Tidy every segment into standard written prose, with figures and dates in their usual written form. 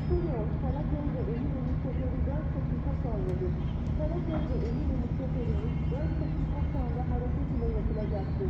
Bu yol Karaköy ve Eminönü seferi 4 dakika sonradır. Karaköy ve Eminönü seferimiz 4 dakika sonra hareket ile yapılacaktır.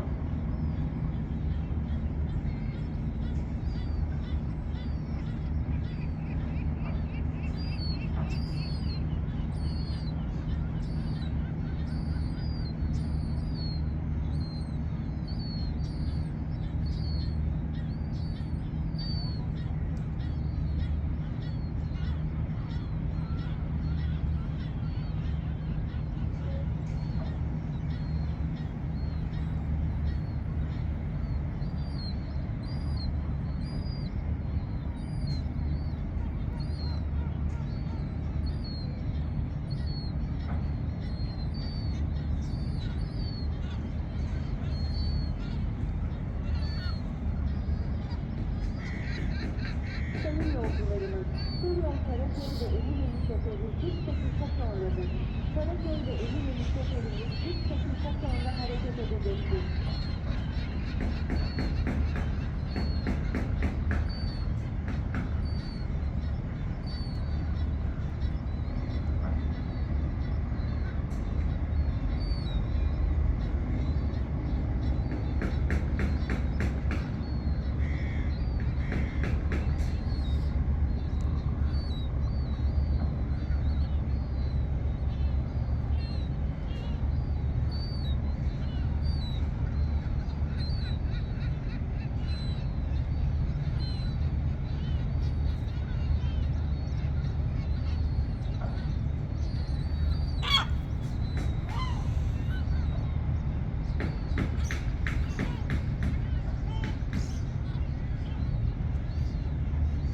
Sayın yolcularımız, bu yol Karaköy ve Eminönü seferi 3 dakika sonradır. Karaköy ve Eminönü seferimiz 3 dakika sonra hareket edecektir.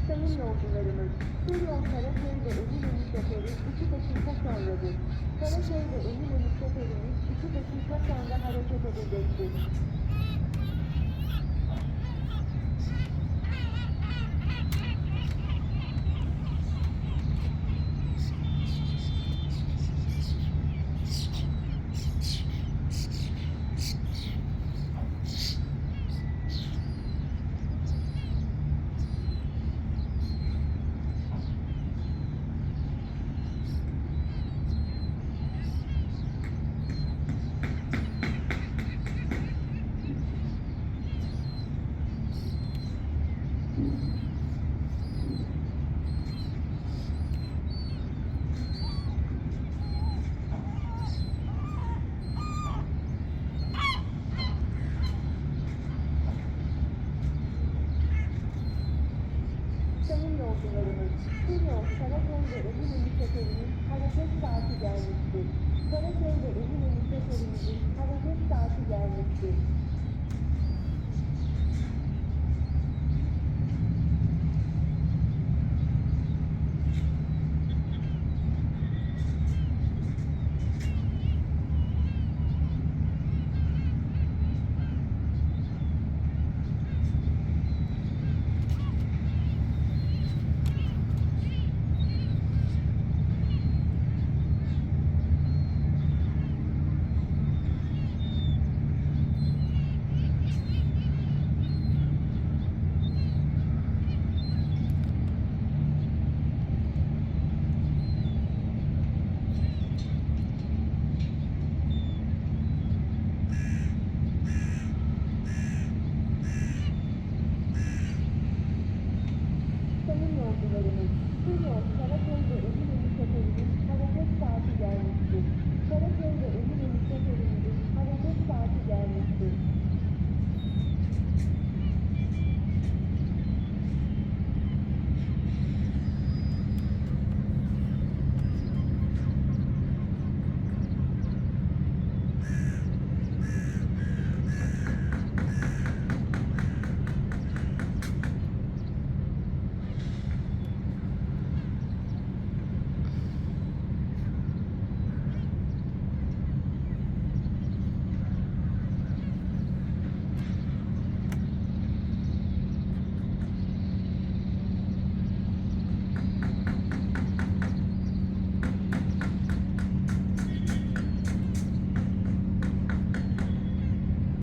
Sayın yolcularımız, bu yol Karaköy ve Eminönü seferi 2 dakika sonradır. Karaköy ve Eminönü seferimiz 2 dakika sonra hareket edecektir. Sayın yolcularımız, bu yol Karaköy ve Eminönü seferinin hareket saati gelmiştir. Karaköy ve Eminönü seferimizin hareket saati gelmiştir. Sayın yolcularımız, bu yol Karaköy ve Eminönü